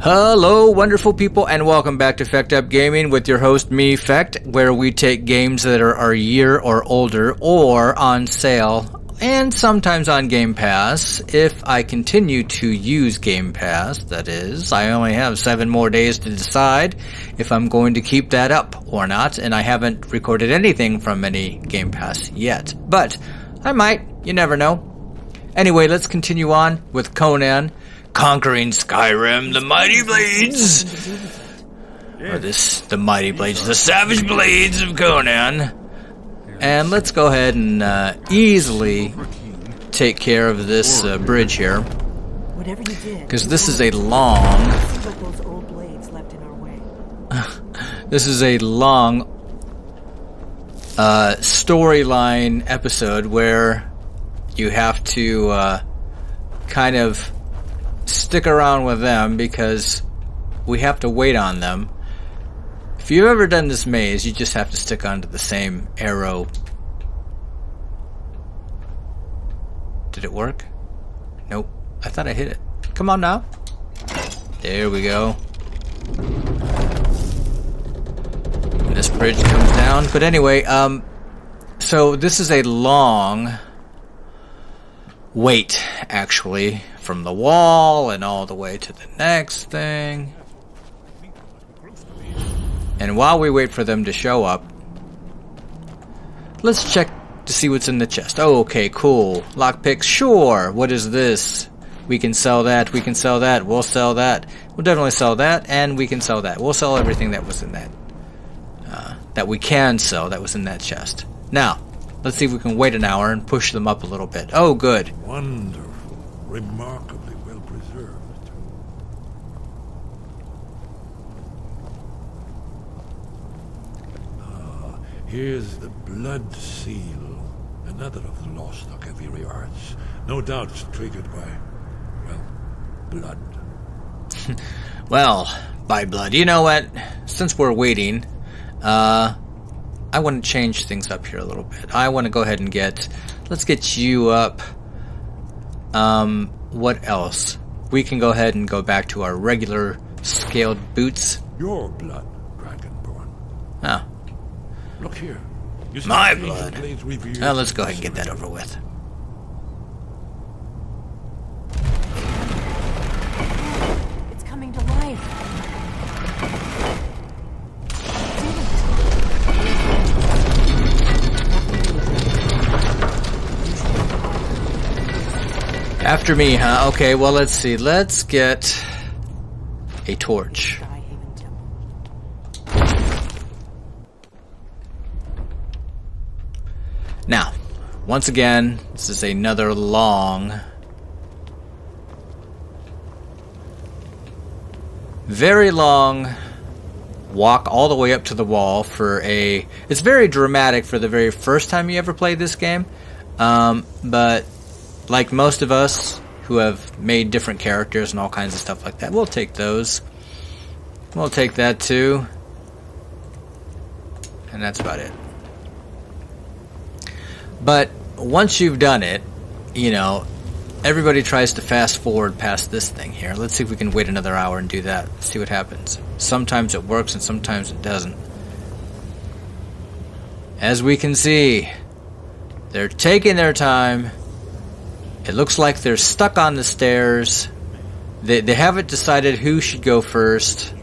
Hello, wonderful people, and welcome back to Fecked Up Gaming with your host, me, Fecked, where we take games that are a year or older or on sale, and sometimes on Game Pass. If I continue to use Game Pass, that is, I only have 7 more days to decide if I'm going to keep that up or not, and I haven't recorded anything from any Game Pass yet. But I might, you never know. Anyway, let's continue on with Conan. Conquering Skyrim, the Mighty Blades! Or the Mighty Blades, the Savage Blades of Conan. And let's go ahead and easily take care of this bridge here. Because this is a long... this is a long storyline episode where you have to kind of stick around with them because we have to wait on them. If you've ever done this maze, you just have to stick onto the same arrow. Did it work? Nope. I thought I hit it. Come on now. There we go. And this bridge comes down. But anyway, so this is a long wait, actually, from the wall and all the way to the next thing. And while we wait for them to show up, let's check to see what's in the chest. Oh, okay, cool. Lockpicks, sure. What is this? We can sell that, we can sell that, we'll sell that. We'll definitely sell that, and we can sell that. We'll sell everything that was in that. That we can sell that was in that chest. Now, let's see if we can wait an hour and push them up a little bit. Oh, good. Wonderful. Remarkably well preserved. Here's the blood seal. Another of the lost Akaviri arts. No doubt triggered by, well, blood. Well, by blood. You know what? Since we're waiting, I want to change things up here a little bit. I want to go ahead and let's get you up. What else? We can go ahead and go back to our regular scaled boots. Your blood, Dragonborn. Oh. Look here. My blood. Well, let's go ahead and get that over with. It's coming to life. After me, huh? Okay, well, let's see. Let's get a torch. Now, once again, this is another long, very long walk all the way up to the wall for a... It's very dramatic for the very first time you ever play this game, but like most of us who have made different characters and all kinds of stuff like that, we'll take those. We'll take that too. And that's about it. But once you've done it, you know, everybody tries to fast forward past this thing here. Let's see if we can wait another hour and do that. See what happens. Sometimes it works and sometimes it doesn't. As we can see, they're taking their time. It looks like they're stuck on the stairs. They haven't decided who should go first.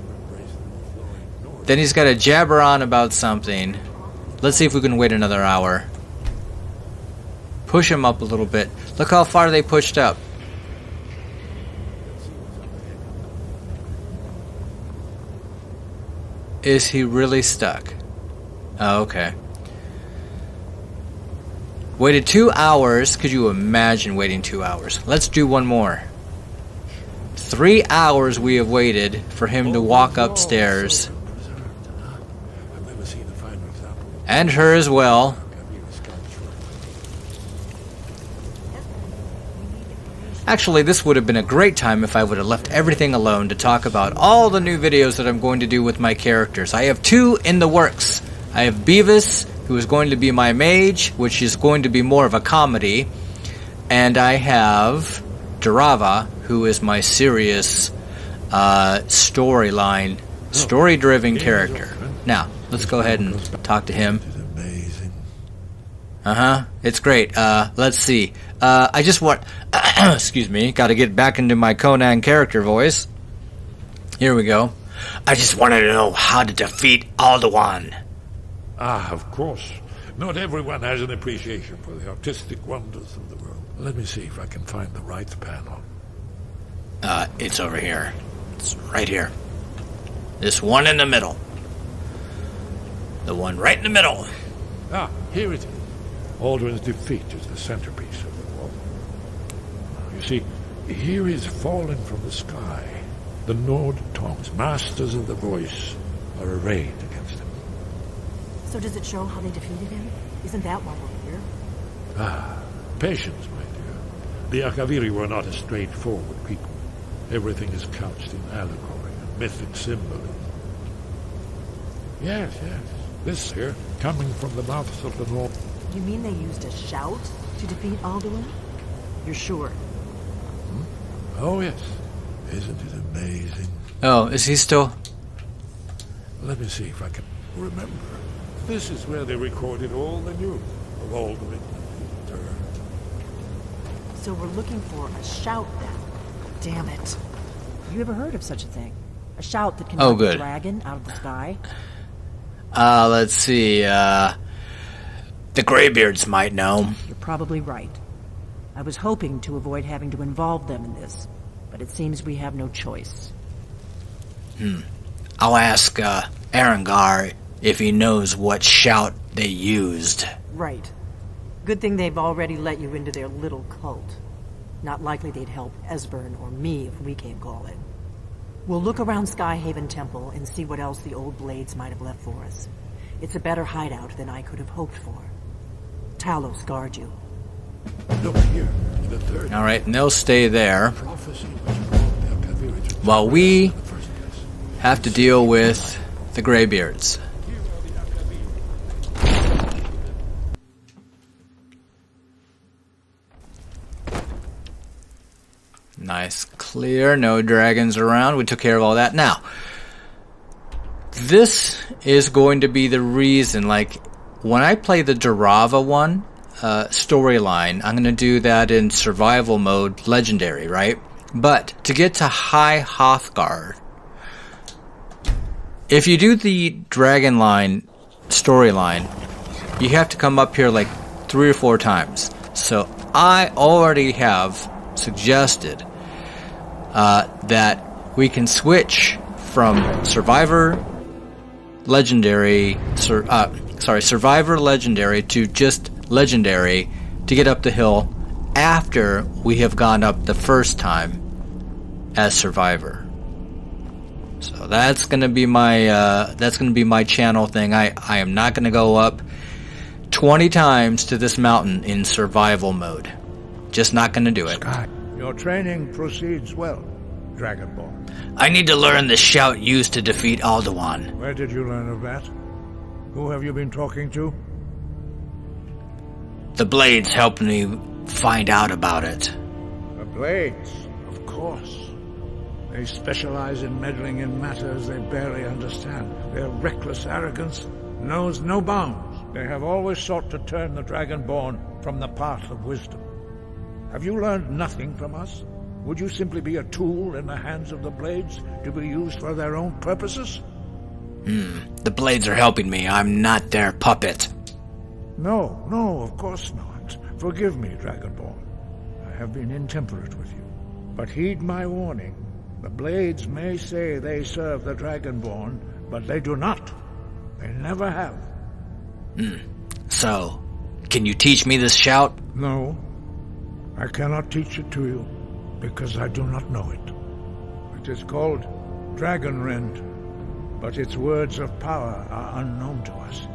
Then he's got to jabber on about something. Let's see if we can wait another hour. Push him up a little bit. Look how far they pushed up. Is he really stuck? Oh, okay. Waited 2 hours. Could you imagine waiting 2 hours? Let's do one more. 3 hours we have waited for him to walk upstairs. And her as well. Actually, this would have been a great time if I would have left everything alone to talk about all the new videos that I'm going to do with my characters. I have 2 in the works. I have Beavis, who is going to be my mage, which is going to be more of a comedy. And I have Durava, who is my serious storyline, story-driven character. Now, let's go ahead and talk to him. It is amazing. It's great. Let's see. I just want... excuse me. Got to get back into my Conan character voice. Here we go. I just wanted to know how to defeat Alduin. Ah, of course. Not everyone has an appreciation for the artistic wonders of the world. Let me see if I can find the right panel. It's over here. It's right here. This one in the middle. The one right in the middle. Ah, here it is. Alduin's defeat is the centerpiece of the wall. You see, here he's fallen from the sky. The Nord Tongs, masters of the voice, are arrayed against him. So does it show how they defeated him? Isn't that why we're here? Ah, patience, my dear. The Akaviri were not a straightforward people. Everything is couched in allegory and mythic symbolism. Yes. This here, coming from the mouths of the Nord. You mean they used a shout to defeat Alduin? You're sure? Oh, yes. Isn't it amazing? Oh, is he still... Let me see if I can remember. This is where they recorded all the news of Alduin and his return. So we're looking for a shout then. Damn it. You ever heard of such a thing? A shout that can knock a dragon out of the sky? Let's see, the Greybeards might know. You're probably right. I was hoping to avoid having to involve them in this, but it seems we have no choice. I'll ask, Arengar if he knows what shout they used. Right. Good thing they've already let you into their little cult. Not likely they'd help Esbern or me if we came calling. We'll look around Skyhaven Temple and see what else the old blades might have left for us. It's a better hideout than I could have hoped for. Talos guard you. Look here, in the third Alright, and they'll stay there prophecy which brought the Akaviri to while we in the first place. have to deal with the Greybeards. Here are the Akaviri. Nice, clear, no dragons around. We took care of all that. Now, this is going to be the reason, like, when I play the Durava one, storyline, I'm going to do that in survival mode, legendary, right? But to get to High Hrothgar, if you do the Dragon line storyline, you have to come up here like 3 or 4 times. So I already have suggested that we can switch from Survivor Legendary to just Legendary to get up the hill after we have gone up the first time as Survivor. So that's gonna be my channel thing. I am not gonna go up 20 times to this mountain in survival mode. Just not gonna do it. Your training proceeds well, Dragonborn. I need to learn the shout used to defeat Alduin. Where did you learn of that? Who have you been talking to? The Blades helped me find out about it. The Blades, of course. They specialize in meddling in matters they barely understand. Their reckless arrogance knows no bounds. They have always sought to turn the Dragonborn from the path of wisdom. Have you learned nothing from us? Would you simply be a tool in the hands of the Blades to be used for their own purposes? The Blades are helping me. I'm not their puppet. No, of course not. Forgive me, Dragonborn. I have been intemperate with you. But heed my warning. The Blades may say they serve the Dragonborn, but they do not. They never have. So, can you teach me this shout? No, I cannot teach it to you, because I do not know it. It is called Dragonrend, but its words of power are unknown to us.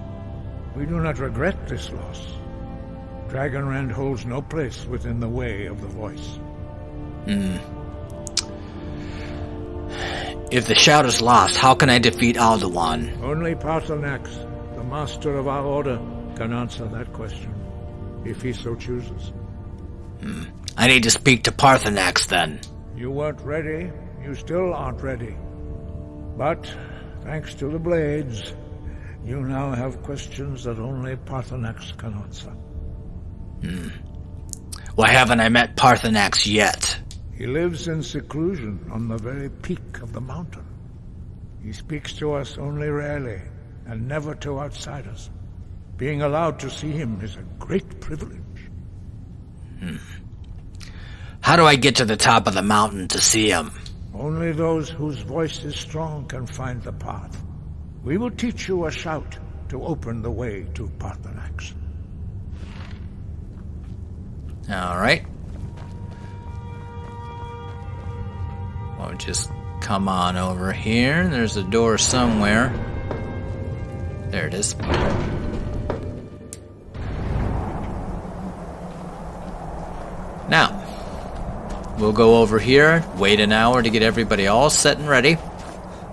We do not regret this loss. Dragonrend holds no place within the way of the voice. If the shout is lost, how can I defeat Alduin? Only Paarthurnax, the master of our order, can answer that question, if he so chooses. I need to speak to Paarthurnax then. You weren't ready, You still aren't ready. But, thanks to the blades, you now have questions that only Parthenax can answer. Why haven't I met Parthenax yet? He lives in seclusion on the very peak of the mountain. He speaks to us only rarely, and never to outsiders. Being allowed to see him is a great privilege. How do I get to the top of the mountain to see him? Only those whose voice is strong can find the path. We will teach you a shout to open the way to Parthenax. Alright. Well, just come on over here. There's a door somewhere. There it is. Now, we'll go over here, wait an hour to get everybody all set and ready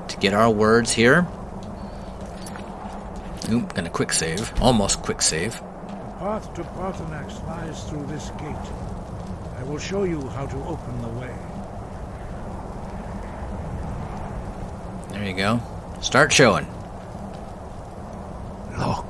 to get our words here. Oop, gonna quick save. Almost quick save. The path to Parthenax lies through this gate. I will show you how to open the way. There you go. Start showing. Look.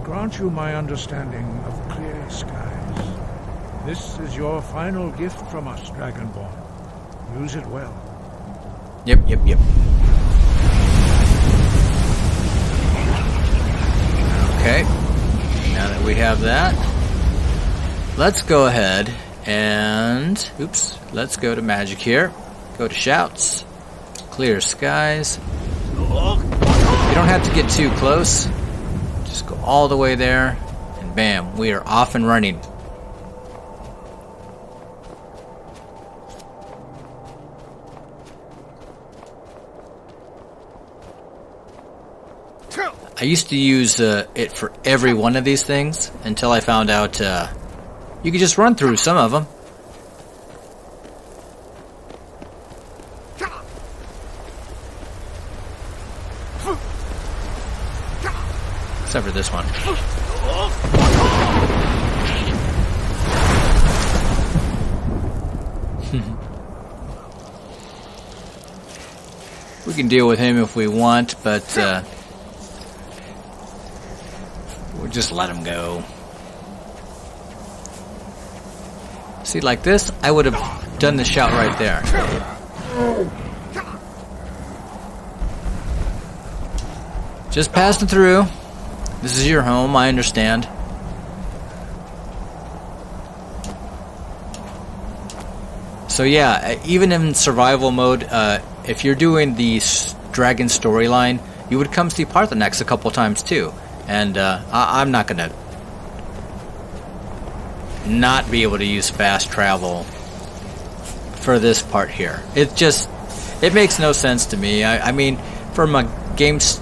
Grant you my understanding of clear skies. This is your final gift from us, Dragonborn. Use it well. Yep. Okay. Now that we have that, let's go ahead and... Oops. Let's go to magic here. Go to shouts. Clear skies. You don't have to get too close. Just go all the way there, and bam, we are off and running. I used to use it for every one of these things until I found out you could just run through some of them. Except for this one. We can deal with him if we want, but we'll just let him go. See, like this, I would have done the shout right there. Just passing through. This is your home, I understand. So yeah, even in survival mode, if you're doing the dragon storyline, you would come see Parthenax a couple times too. And I'm not gonna not be able to use fast travel for this part here. It makes no sense to me. I mean, from a game's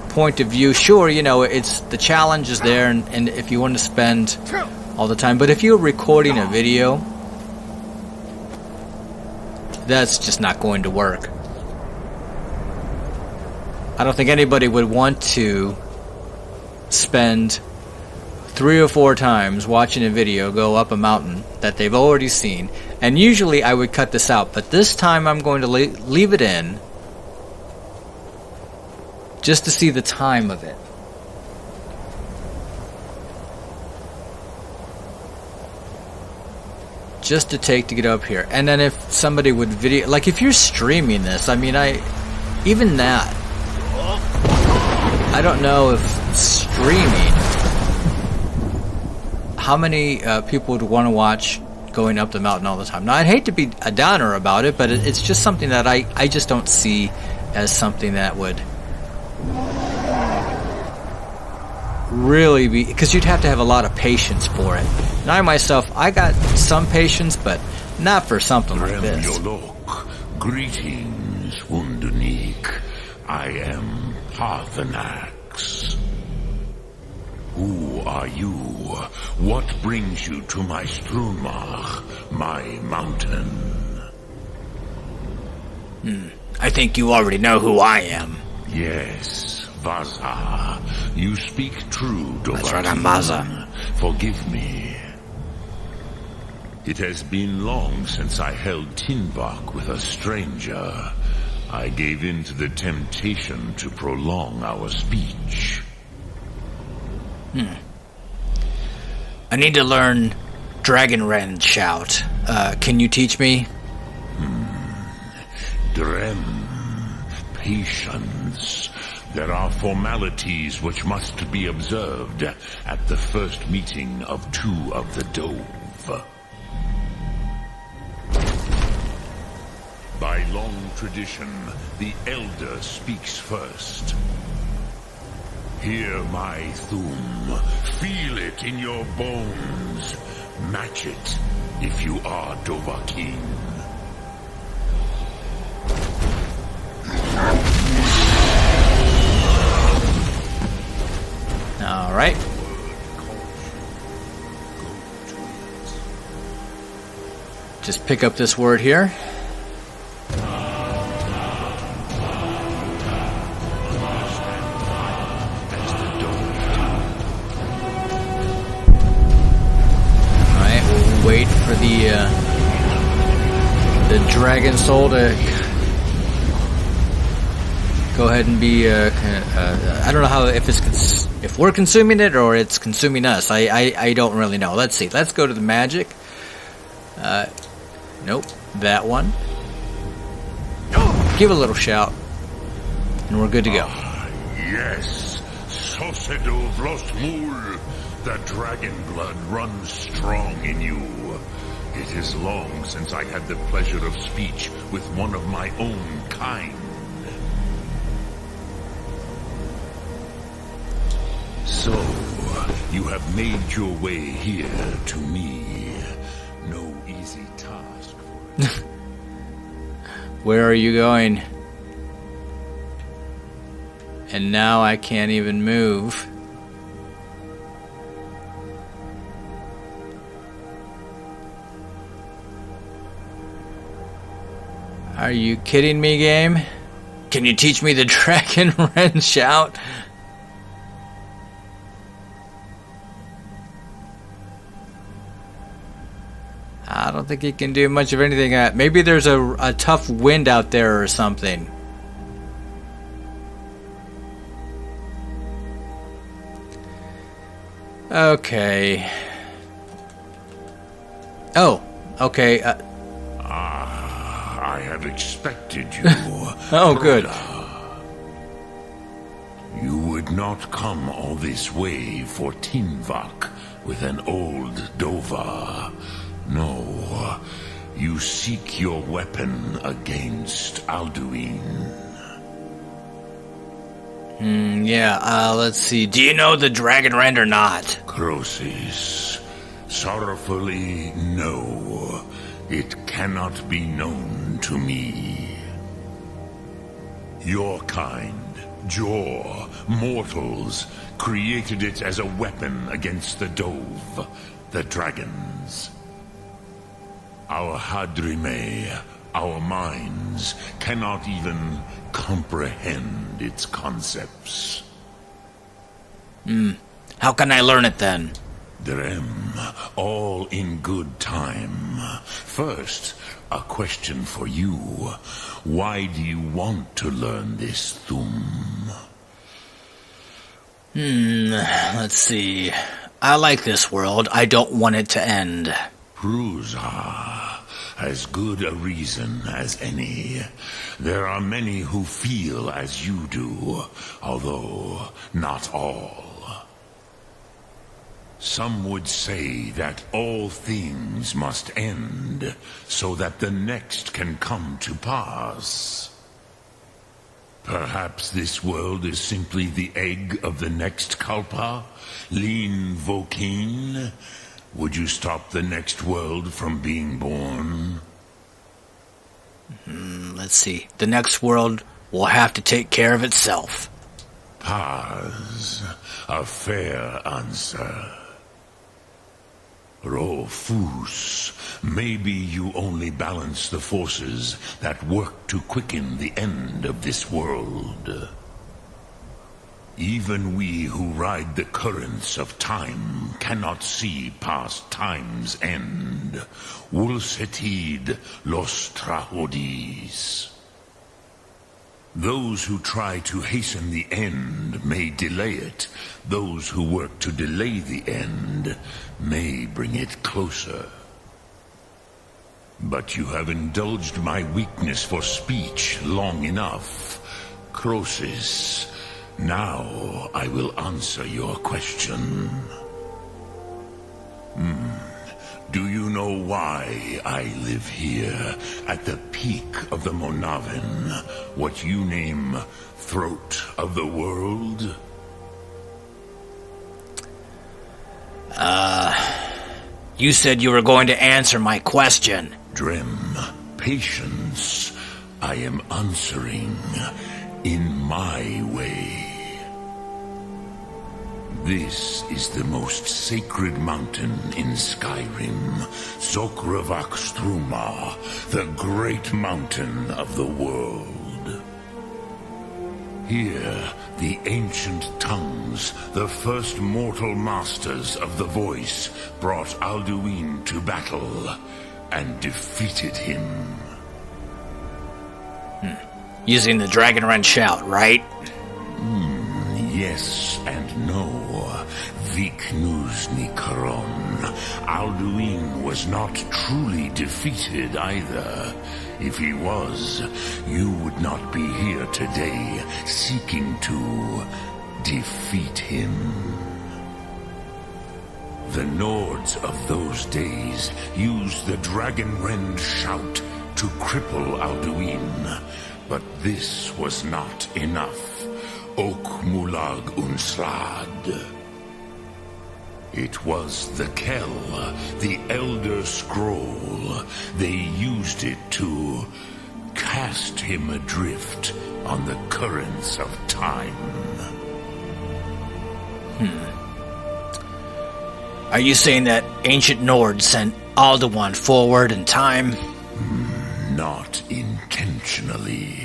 point of view, sure, you know, it's the challenge is there, and if you want to spend all the time, but if you're recording a video, that's just not going to work. I don't think anybody would want to spend 3 or 4 times watching a video go up a mountain that they've already seen, and usually I would cut this out, but this time I'm going to leave it in just to see the time of it. Just to take to get up here. And then if somebody would video, like if you're streaming this, I mean, even that, I don't know if streaming, how many people would want to watch going up the mountain all the time. Now, I'd hate to be a downer about it, but it's just something that I just don't see as something that would really be, because you'd have to have a lot of patience for it. And I myself, I got some patience, but not for something like this. Greetings, Wunderneek. I am Parthenax. Who are you? What brings you to my Strunmach, my mountain? I think you already know who I am. Yes, Vaza. You speak true, Dovahkiin. That's right, I'm Vaza. Forgive me. It has been long since I held Tinvak with a stranger. I gave in to the temptation to prolong our speech. I need to learn Dragon Rend shout. Can you teach me? Drem. Patience. There are formalities which must be observed at the first meeting of two of the Dove. By long tradition, the Elder speaks first. Hear my Thum. Feel it in your bones. Match it if you are Dovahkiin. All right. Just pick up this word here. Wait for the dragon soul to go ahead and be. I don't know how if we're consuming it or it's consuming us. I don't really know. Let's see. Let's go to the magic. Nope, that one. Give a little shout, and we're good to go. Yes, Sosedo Vlosmul. The dragon blood runs strong in you. It is long since I had the pleasure of speech with one of my own kind. So, you have made your way here to me. No easy task for it. Where are you going? And now I can't even move. Are you kidding me, game? Can you teach me the Dragon Rend shout? I don't think he can do much of anything. Maybe there's a tough wind out there or something. Okay. Oh, okay. I have expected you. Oh, good. You would not come all this way for Tinvak with an old Dova. No, you seek your weapon against Alduin. Yeah, let's see. Do you know the Dragon Rend or not? Crosis, sorrowfully, no. It cannot be known to me. Your kind, Jor, mortals, created it as a weapon against the Dove, the dragons. Our Hadrime, our minds, cannot even comprehend its concepts. How can I learn it then? Drem, all in good time. First, a question for you. Why do you want to learn this Thum? Let's see. I like this world. I don't want it to end. Prusa, as good a reason as any. There are many who feel as you do, although not all. Some would say that all things must end, so that the next can come to pass. Perhaps this world is simply the egg of the next Kalpa, Lin Vokin. Would you stop the next world from being born? Let's see. The next world will have to take care of itself. Paz, a fair answer. Rofus, maybe you only balance the forces that work to quicken the end of this world. Even we who ride the currents of time cannot see past time's end. Wulsetid los trahodis. Those who try to hasten the end may delay it. Those who work to delay the end may bring it closer. But you have indulged my weakness for speech long enough. Croesus, now I will answer your question. Do you know why I live here, at the peak of the Monavin, what you name throat of the world? You said you were going to answer my question. Drem, patience. I am answering in my way. This is the most sacred mountain in Skyrim, Zokravak Struma, the great mountain of the world. Here, the ancient tongues, the first mortal masters of the voice, brought Alduin to battle and defeated him. Using the Dragonrend shout, right? Yes and no. Viknusni Karon. Alduin was not truly defeated either. If he was, you would not be here today seeking to defeat him. The Nords of those days used the Dragonrend shout to cripple Alduin, but this was not enough. Ok Mulag Unslad. It was the Kell, the Elder Scroll. They used it to cast him adrift on the currents of time. Are you saying that ancient Nord sent Alduin forward in time? Not intentionally.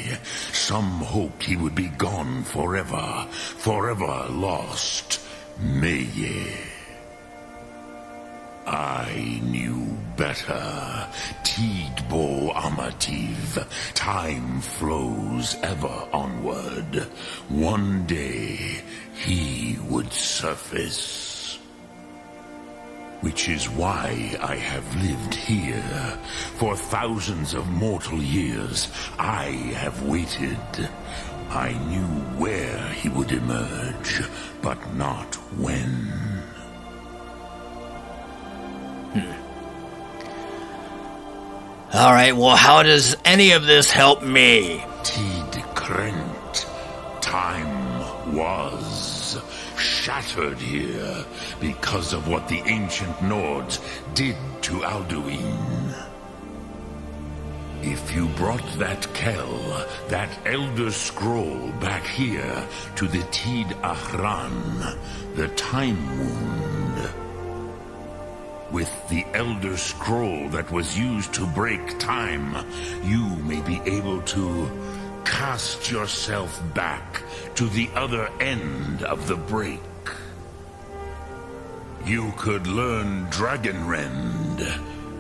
Some hoped he would be gone forever, forever lost. Meye. I knew better. Tidbo Amativ. Time flows ever onward. One day he would surface. Which is why I have lived here. For thousands of mortal years, I have waited. I knew where he would emerge, but not when. Alright, well, how does any of this help me? Tid Krent. Time was shattered here because of what the ancient Nords did to Alduin. If you brought that Kell, that Elder Scroll back here to the Tid Ahran, the Time Wound, with the Elder Scroll that was used to break time, you may be able to cast yourself back to the other end of the break. You could learn Dragonrend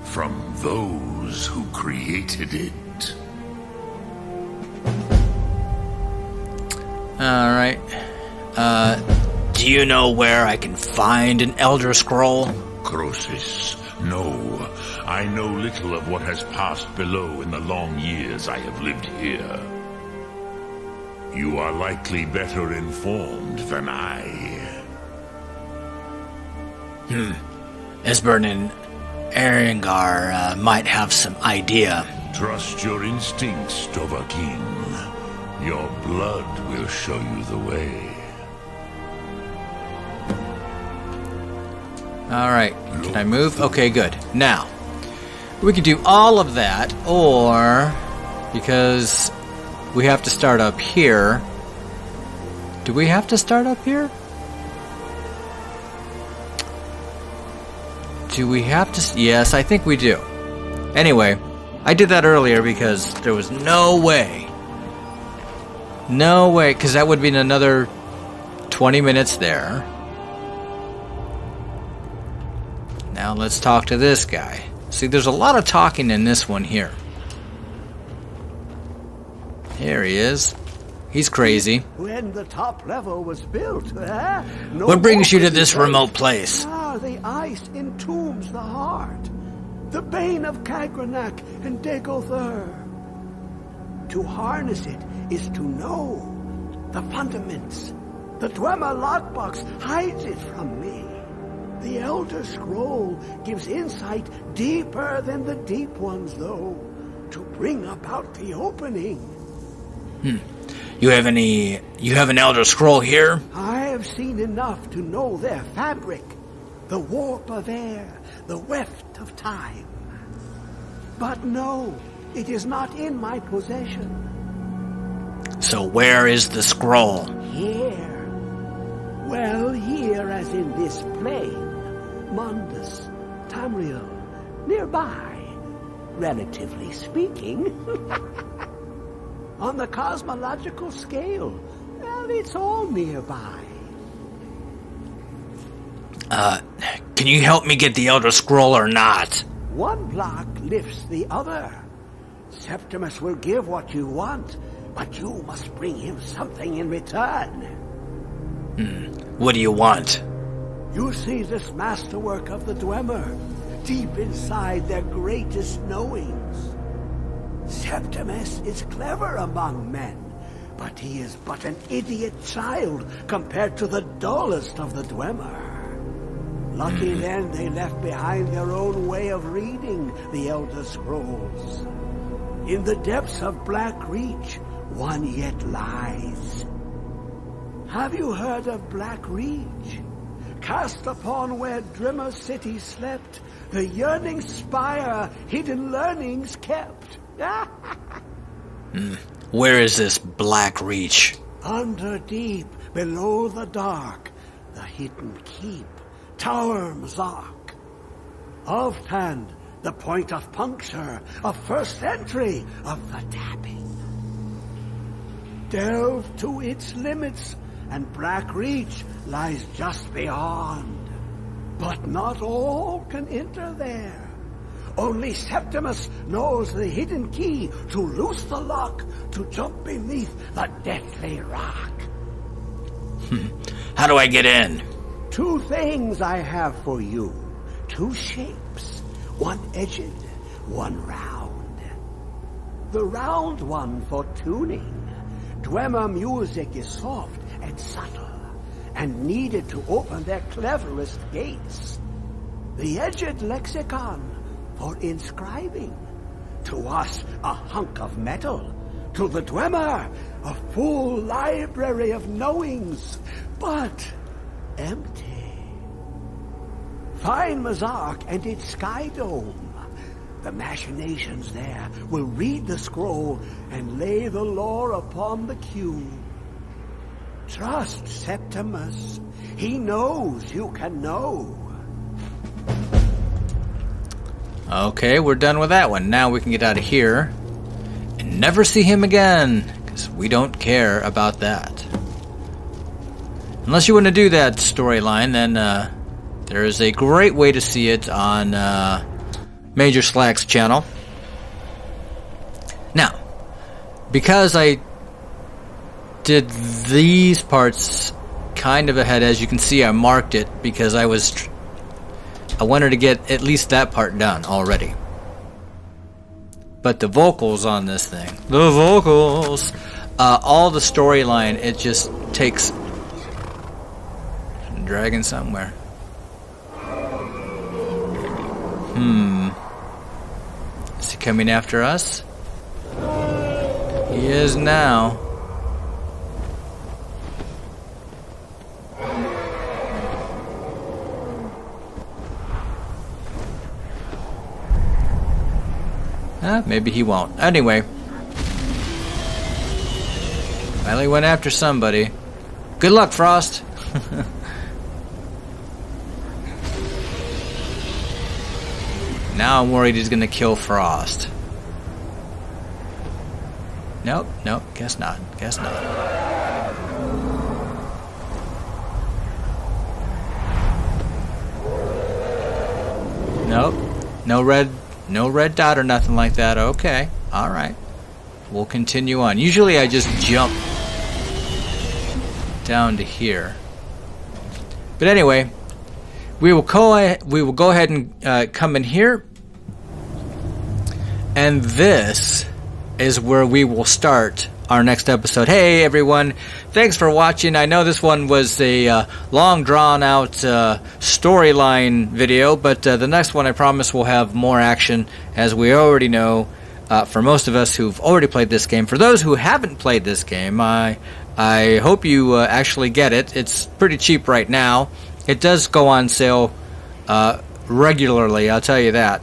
from those who created it. Alright. Do you know where I can find an Elder Scroll? Croesus, no. I know little of what has passed below in the long years I have lived here. You are likely better informed than I. Esbern and Erengar might have some idea. Trust your instincts, Dovahkiin. Your blood will show you the way. Alright, can I move? Okay, good. Now, we can do all of that, or, because we have to start up here, Do we have to start up here? Do we have to? Yes, I think we do. Anyway, I did that earlier because there was no way. No way, because that would be another 20 minutes there. Now let's talk to this guy. See, there's a lot of talking in this one here. Here he is. He's crazy. When the top level was built, no What brings you to this water remote place? The ice entombs the heart. The bane of Kagranak and Degother. To harness it is to know the fundaments. The Dwemer lockbox hides it from me. The Elder Scroll gives insight deeper than the deep ones, though, to bring about the opening. You have an Elder Scroll here? I have seen enough to know their fabric, the warp of air, the weft of time. But no, it is not in my possession. So where is the scroll? Here. Well, here as in this plane. Mundus, Tamriel, nearby, relatively speaking. On the cosmological scale, well, it's all nearby. Can you help me get the Elder Scroll or not? One block lifts the other. Septimus will give what you want, but you must bring him something in return. What do you want? You see this masterwork of the Dwemer, deep inside their greatest knowings. Septimus is clever among men, but he is but an idiot child compared to the dullest of the Dwemer. Lucky then they left behind their own way of reading the Elder Scrolls. In the depths of Black Reach, one yet lies. Have you heard of Black Reach? Cast upon where Drimmer City slept, the yearning spire hidden learnings kept. Where is this Black Reach? Under deep, below the dark, the hidden keep, Tower Mzark. Ofthand, the point of puncture, of first entry, of the tapping. Delve to its limits, and Black Reach lies just beyond. But not all can enter there. Only Septimus knows the hidden key to loose the lock, to jump beneath the deathly rock. How do I get in? 2 things I have for you. 2 shapes. One edged, one round. The round one for tuning. Dwemer music is soft and subtle, and needed to open their cleverest gates. The edged lexicon for inscribing. To us, a hunk of metal. To the Dwemer, a full library of knowings, but empty. Find Mzark and its sky dome. The machinations there will read the scroll and lay the lore upon the cube. Trust Septimus. He knows you can know. Okay, we're done with that one. Now we can get out of here and never see him again, because we don't care about that. Unless you want to do that storyline, then there is a great way to see it on Major Slack's channel. Now, because I did these parts kind of ahead, as you can see I marked it because I wanted to get at least that part done already. But the vocals on this thing, all the storyline, it just takes dragging somewhere. Is he coming after us? He is now. Maybe he won't. Anyway. Finally went after somebody. Good luck, Frost. Now I'm worried he's gonna kill Frost. Nope, nope, guess not, guess not. Nope, no red dot or nothing like that. Okay, alright. We'll continue on. Usually I just jump down to here. But anyway, we will go ahead and come in here. And this is where we will start our next episode. Hey everyone, thanks for watching. I know this one was a long drawn out storyline video, but the next one I promise will have more action, as we already know for most of us who've already played this game. For those who haven't played this game, I hope you actually get it. It's pretty cheap right now. It does go on sale regularly, I'll tell you that.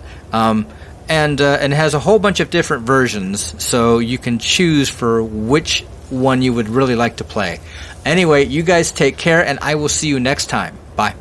And it has a whole bunch of different versions, so you can choose for which one you would really like to play. Anyway, you guys take care, and I will see you next time. Bye.